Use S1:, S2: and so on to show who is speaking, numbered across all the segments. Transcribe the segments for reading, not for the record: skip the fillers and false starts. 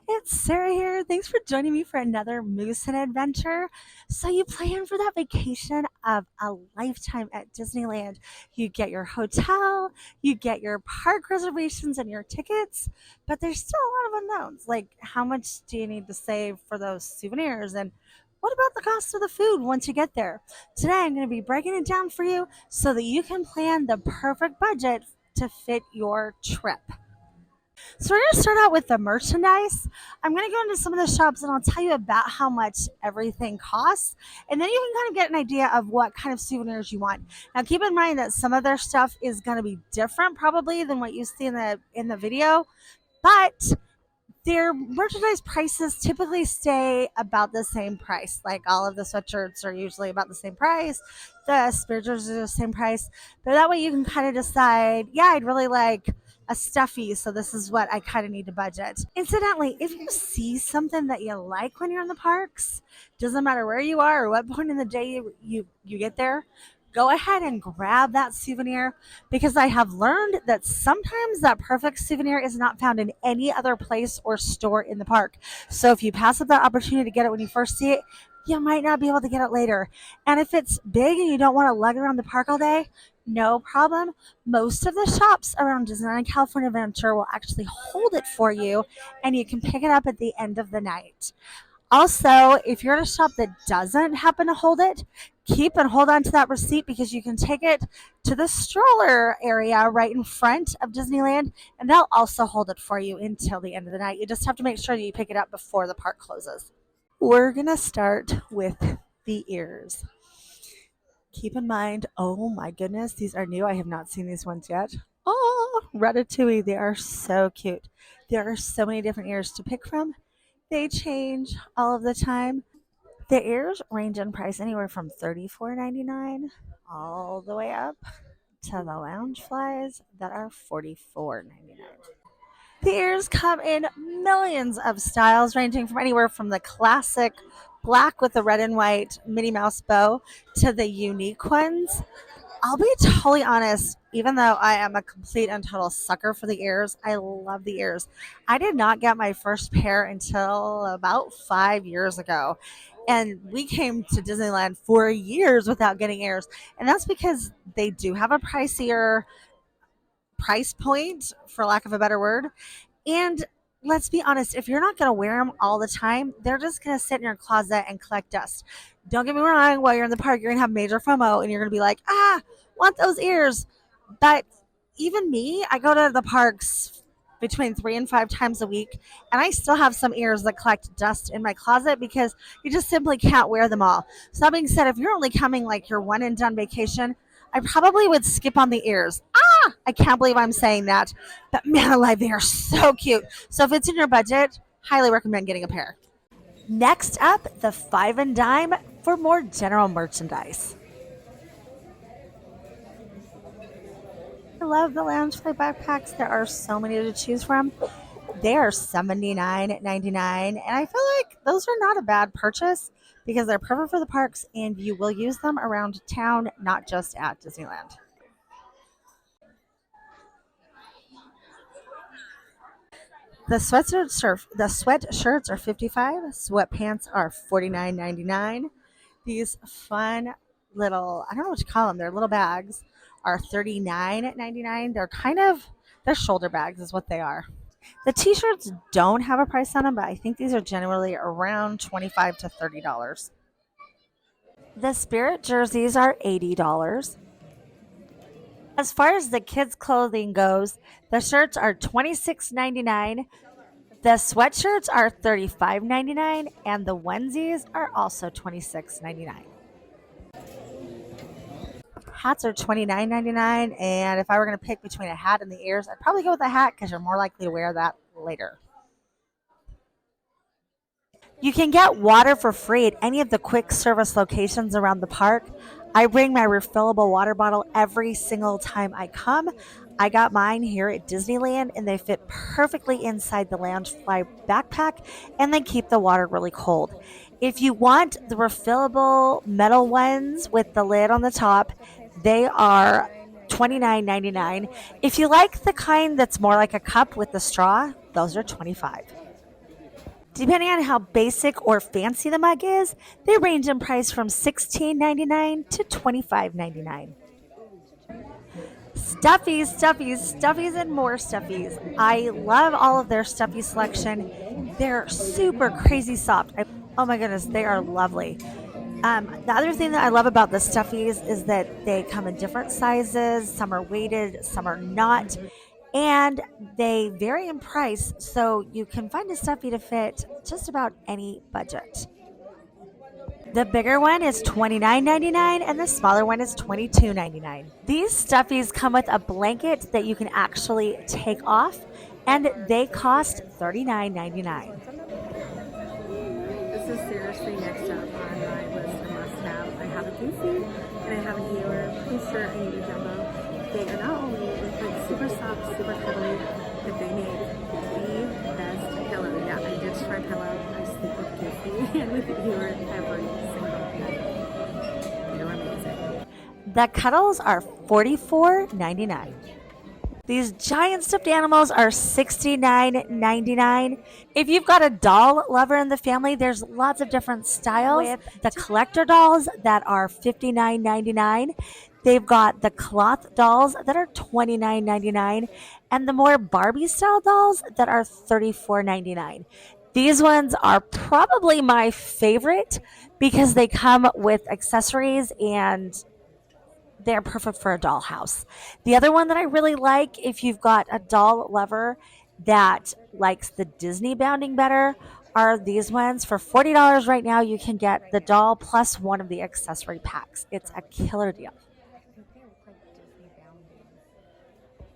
S1: It's Sarah here. Thanks for joining me for another Moose and Adventure. So, you plan for that vacation of a lifetime at Disneyland. You get your hotel, you get your park reservations and your tickets, but there's still a lot of unknowns. Like, how much do you need to save for those souvenirs? And what about the cost of the food once you get there? Today, I'm going to be breaking it down for you so that you can plan the perfect budget to fit your trip. So we're going to start out with the merchandise. I'm going to go into some of the shops and I'll tell you about how much everything costs. And then you can kind of get an idea of what kind of souvenirs you want. Now keep in mind that some of their stuff is going to be different probably than what you see in the video, but their merchandise prices typically stay about the same price. Like all of the sweatshirts are usually about the same price. The spirit jerseys are the same price. But that way you can kind of decide, yeah, I'd really like a stuffy, so this is what I kind of need to budget. Incidentally, if you see something that you like when you're in the parks, doesn't matter where you are or what point in the day you get there, go ahead and grab that souvenir because I have learned that sometimes that perfect souvenir is not found in any other place or store in the park. So if you pass up that opportunity to get it when you first see it, you might not be able to get it later. And if it's big and you don't want to lug around the park all day, no problem. Most of the shops around Disneyland and California Adventure will actually hold it for you and you can pick it up at the end of the night. Also, if you're at a shop that doesn't happen to hold it, keep and hold on to that receipt because you can take it to the stroller area right in front of Disneyland and they'll also hold it for you until the end of the night. You just have to make sure that you pick it up before the park closes. We're going to start with the ears. Keep in mind, oh my goodness, these are new. I have not seen these ones yet. Oh, Ratatouille, they are so cute. There are so many different ears to pick from. They change all of the time. The ears range in price anywhere from $34.99 all the way up to the lounge flies that are $44.99. The ears come in millions of styles, ranging from anywhere from the classic black with the red and white Minnie Mouse bow to the unique ones. I'll be totally honest, even though I am a complete and total sucker for the ears, I love the ears. I did not get my first pair until about 5 years ago. And we came to Disneyland for years without getting ears. And that's because they do have a pricier price point, for lack of a better word. And let's be honest, if you're not going to wear them all the time, they're just going to sit in your closet and collect dust. Don't get me wrong, while you're in the park, you're going to have major FOMO and you're going to be like, want those ears. But even me, I go to the parks between 3 and 5 times a week, and I still have some ears that collect dust in my closet because you just simply can't wear them all. So that being said, if you're only coming like your one and done vacation, I probably would skip on the ears. I can't believe I'm saying that, but man alive, they are so cute. So if it's in your budget, highly recommend getting a pair. Next up, the five and dime for more general merchandise. I love the Loungefly backpacks. There are so many to choose from. They are $79.99, and I feel like those are not a bad purchase because they're perfect for the parks and you will use them around town, not just at Disneyland. The sweatshirts are 55, sweatpants are 49.99. These fun little, I don't know what to call them, they're little bags, are 39.99. They're shoulder bags is what they are. The t-shirts don't have a price on them, but I think these are generally around $25 to $30. The Spirit jerseys are $80. As far as the kids' clothing goes, the shirts are $26.99. The sweatshirts are $35.99 and the onesies are also $26.99. Hats are $29.99, and if I were going to pick between a hat and the ears, I'd probably go with a hat because you're more likely to wear that later. You can get water for free at any of the quick service locations around the park. I bring my refillable water bottle every single time I come. I got mine here at Disneyland and they fit perfectly inside the Loungefly backpack and they keep the water really cold. If you want the refillable metal ones with the lid on the top, they are $29.99. If you like the kind that's more like a cup with the straw, those are $25. Depending on how basic or fancy the mug is, they range in price from $16.99 to $25.99. Stuffies, stuffies, stuffies, and more stuffies. I love all of their stuffy selection. They're super crazy soft. Oh my goodness, they are lovely. The other thing that I love about the stuffies is that they come in different sizes. Some are weighted, some are not, and they vary in price. So you can find a stuffy to fit just about any budget. The bigger one is $29.99 and the smaller one is $22.99. These stuffies come with a blanket that you can actually take off, and they cost $39.99.
S2: This is seriously next up on my list of must-have. I have a Goofy and I have a Healer. Pretty sure I need a Jumbo. They are not only like super soft, super cuddly, but they make the best pillow. Yeah, I ditched my pillow. I sleep with Goofy and with the Healer every single night. They're amazing.
S1: The cuddles are $44.99. These giant stuffed animals are $69.99. If you've got a doll lover in the family, there's lots of different styles. With the collector dolls that are $59.99. They've got the cloth dolls that are $29.99, and the more Barbie style dolls that are $34.99. These ones are probably my favorite because they come with accessories and they're perfect for a dollhouse. The other one that I really like, if you've got a doll lover that likes the Disney bounding better, are these ones. For $40 right now, you can get the doll plus one of the accessory packs. It's a killer deal.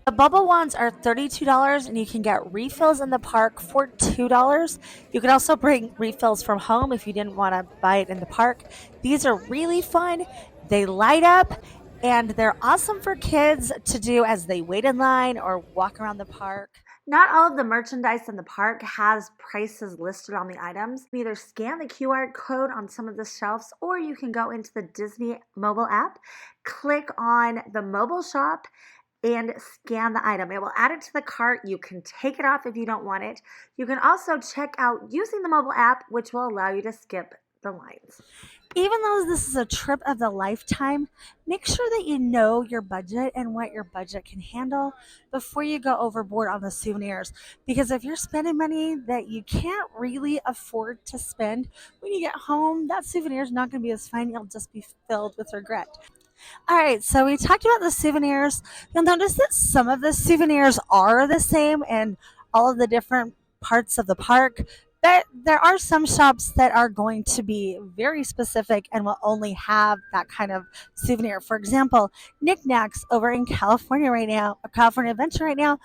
S1: The bubble ones are $32 and you can get refills in the park for $2. You can also bring refills from home if you didn't want to buy it in the park. These are really fun. They light up and they're awesome for kids to do as they wait in line or walk around the park. Not all of the merchandise in the park has prices listed on the items. You can either scan the QR code on some of the shelves or you can go into the Disney mobile app, click on the mobile shop, and scan the item. It will add it to the cart. You can take it off if you don't want it. You can also check out using the mobile app, which will allow you to skip the lines. Even though this is a trip of the lifetime, make sure that you know your budget and what your budget can handle before you go overboard on the souvenirs. Because if you're spending money that you can't really afford to spend, when you get home, that souvenir is not going to be as fun. You'll just be filled with regret. All right, so we talked about the souvenirs. You'll notice that some of the souvenirs are the same in all of the different parts of the park, but there are some shops that are going to be very specific and will only have that kind of souvenir. For example, Knickknacks over in California right now, California Adventure right now,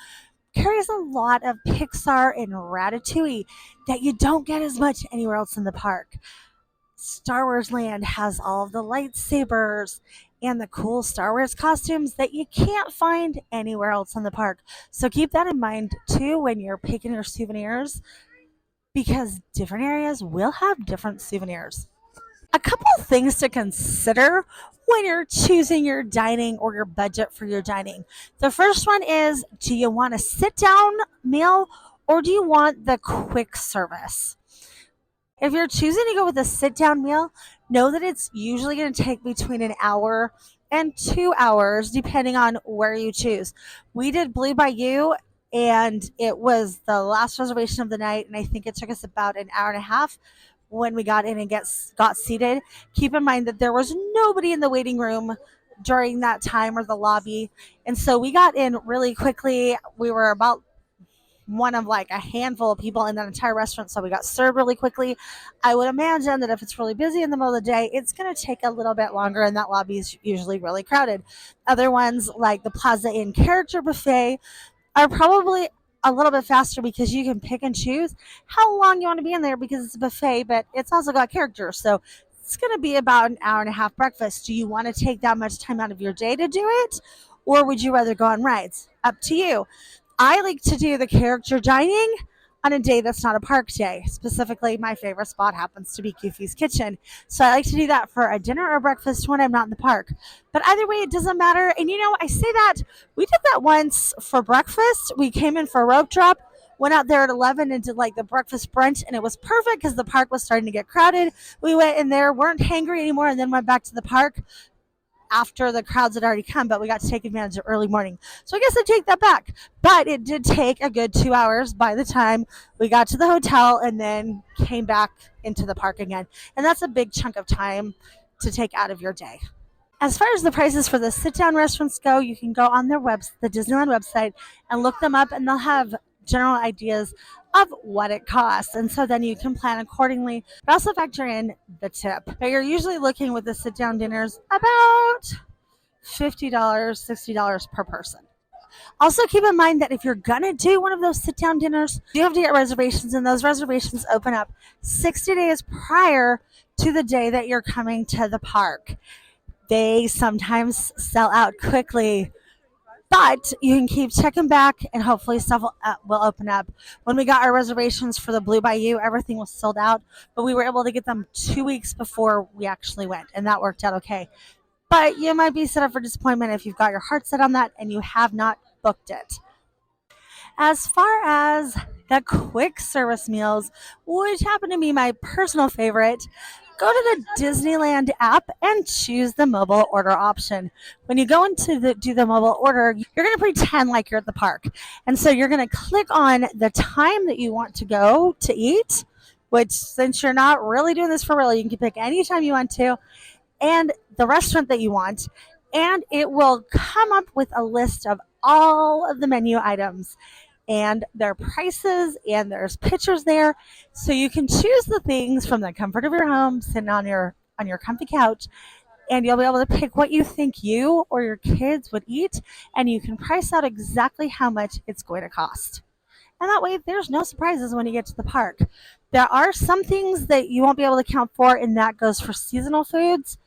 S1: carries a lot of Pixar and Ratatouille that you don't get as much anywhere else in the park. Star Wars Land has all of the lightsabers and the cool Star Wars costumes that you can't find anywhere else in the park. So keep that in mind too when you're picking your souvenirs, because different areas will have different souvenirs. A couple of things to consider when you're choosing your dining or your budget for your dining. The first one is, do you want a sit down meal or do you want the quick service? If you're choosing to go with a sit down meal, know that it's usually going to take between an hour and 2 hours, depending on where you choose. We did Blue Bayou, and it was the last reservation of the night, and I think it took us about an hour and a half when we got in and got seated. Keep in mind that there was nobody in the waiting room during that time or the lobby, and so we got in really quickly. We were about one of like a handful of people in that entire restaurant, so we got served really quickly. I would imagine that if it's really busy in the middle of the day, it's going to take a little bit longer, and that lobby is usually really crowded. Other ones like the Plaza Inn Character Buffet are probably a little bit faster because you can pick and choose how long you want to be in there because it's a buffet, but it's also got characters, so it's going to be about an hour and a half breakfast. Do you want to take that much time out of your day to do it, or would you rather go on rides? Up to you. I like to do the character dining on a day that's not a park day. Specifically, my favorite spot happens to be Goofy's Kitchen. So I like to do that for a dinner or breakfast when I'm not in the park. But either way, it doesn't matter. And I say that we did that once for breakfast. We came in for a rope drop. Went out there at 11 and did like the breakfast brunch, and it was perfect because the park was starting to get crowded. We went in there, weren't hangry anymore, and then went back to the park after the crowds had already come, but we got to take advantage of early morning. So I guess I take that back. But it did take a good 2 hours by the time we got to the hotel and then came back into the park again. And that's a big chunk of time to take out of your day. As far as the prices for the sit down restaurants go, you can go on the Disneyland website, and look them up, and they'll have general ideas of what it costs. And so then you can plan accordingly, but also factor in the tip. But you're usually looking with the sit down dinners about $50, $60 per person. Also, keep in mind that if you're gonna do one of those sit down dinners, you have to get reservations, and those reservations open up 60 days prior to the day that you're coming to the park. They sometimes sell out quickly, but you can keep checking back and hopefully stuff will open up. When we got our reservations for the Blue Bayou, everything was sold out, but we were able to get them 2 weeks before we actually went, and that worked out okay. But you might be set up for disappointment if you've got your heart set on that and you have not booked it. As far as the quick service meals, which happen to be my personal favorite, go to the Disneyland app and choose the mobile order option. When you go into do the mobile order, you're going to pretend like you're at the park. And so you're going to click on the time that you want to go to eat, which, since you're not really doing this for real, you can pick any time you want to, and the restaurant that you want, and it will come up with a list of all of the menu items and their prices, and there's pictures there, so you can choose the things from the comfort of your home, sitting on your comfy couch, and you'll be able to pick what you think you or your kids would eat, and you can price out exactly how much it's going to cost. And that way, there's no surprises when you get to the park. There are some things that you won't be able to account for, and that goes for seasonal foods,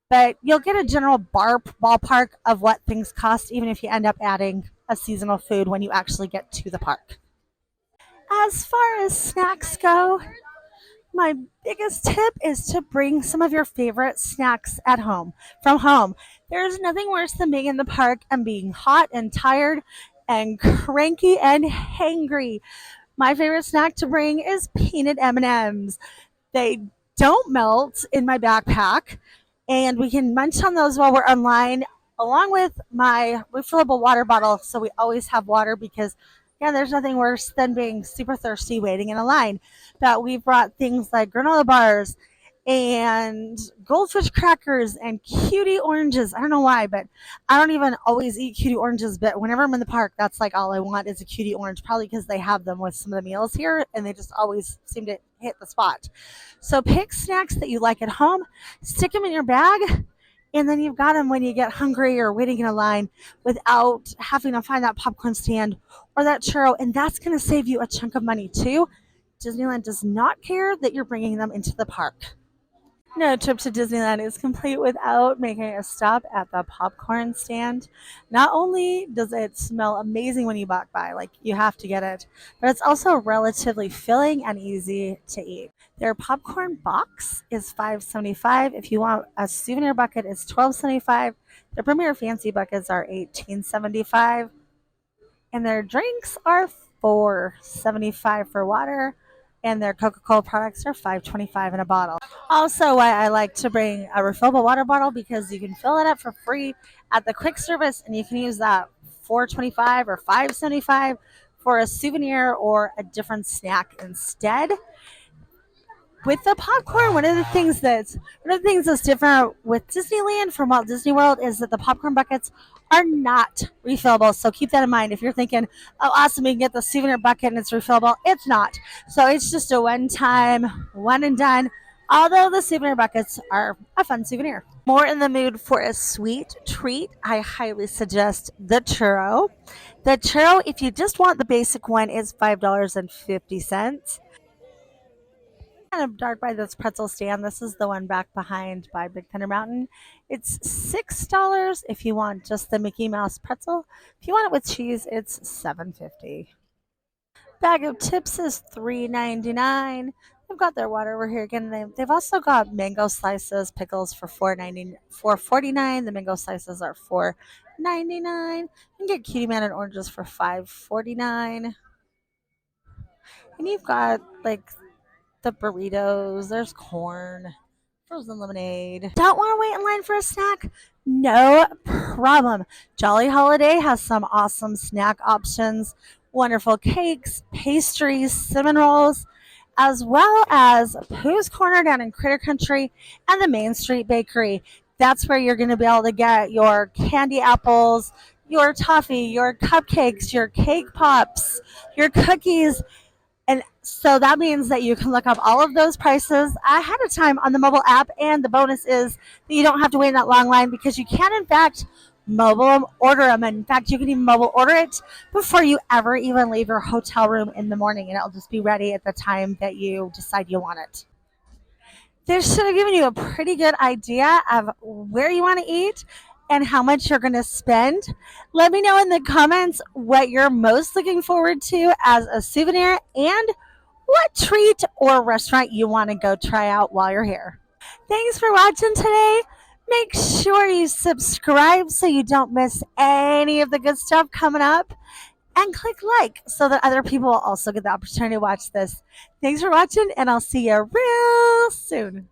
S1: but you'll get a general ballpark of what things cost, even if you end up adding a seasonal food when you actually get to the park. As far as snacks go, my biggest tip is to bring some of your favorite snacks at home from home. There's nothing worse than being in the park and being hot and tired and cranky and hangry. My favorite snack to bring is peanut M&Ms. They don't melt in my backpack, and we can munch on those while we're online, along with my refillable water bottle. So we always have water because, yeah, there's nothing worse than being super thirsty waiting in a line. But we brought things like granola bars and goldfish crackers and cutie oranges. I don't know why, but I don't even always eat cutie oranges. But whenever I'm in the park, that's like all I want is a cutie orange, probably because they have them with some of the meals here and they just always seem to hit the spot. So pick snacks that you like at home, stick them in your bag, and then you've got them when you get hungry or waiting in a line without having to find that popcorn stand or that churro. And that's going to save you a chunk of money too. Disneyland does not care that you're bringing them into the park. No trip to Disneyland is complete without making a stop at the popcorn stand. Not only does it smell amazing when you walk by, like you have to get it, but it's also relatively filling and easy to eat. Their popcorn box is $5.75. If you want a souvenir bucket, it's $12.75. Their premier fancy buckets are $18.75, and their drinks are $4.75 for water, and their Coca-Cola products are $5.25 in a bottle. Also, why I like to bring a refillable water bottle, because you can fill it up for free at the quick service, and you can use that $4.25 or $5.75 for a souvenir or a different snack instead. With the popcorn, one of the things that's different with Disneyland from Walt Disney World is that the popcorn buckets are not refillable. So keep that in mind. If you're thinking, oh, awesome, we can get the souvenir bucket and it's refillable, it's not. So it's just a one-time, one and done. Although the souvenir buckets are a fun souvenir. More in the mood for a sweet treat, I highly suggest the churro. The churro, if you just want the basic one, is $5.50. Kind of dark by this pretzel stand. This is the one back behind by Big Thunder Mountain. It's $6 if you want just the Mickey Mouse pretzel. If you want it with cheese, it's $7.50. Bag of chips is $3.99. They've got their water over here again. They've also got mango slices, pickles for $4.49. The mango slices are $4.99. You can get Cutie Man and oranges for $5.49. And you've got like the burritos, there's corn, frozen lemonade. Don't want to wait in line for a snack? No problem. Jolly Holiday has some awesome snack options, wonderful cakes, pastries, cinnamon rolls, as well as Pooh's Corner down in Critter Country and the Main Street Bakery. That's where you're going to be able to get your candy apples, your toffee, your cupcakes, your cake pops, your cookies, and so that means that you can look up all of those prices ahead of time on the mobile app. And the bonus is that you don't have to wait in that long line because you can, in fact, mobile order them. And in fact, you can even mobile order it before you ever even leave your hotel room in the morning, and it'll just be ready at the time that you decide you want it. This should have given you a pretty good idea of where you want to eat and how much you're going to spend. Let me know in the comments what you're most looking forward to as a souvenir and what treat or restaurant you want to go try out while you're here. Thanks for watching today. Make sure you subscribe so you don't miss any of the good stuff coming up. And click like so that other people will also get the opportunity to watch this. Thanks for watching, and I'll see you real soon.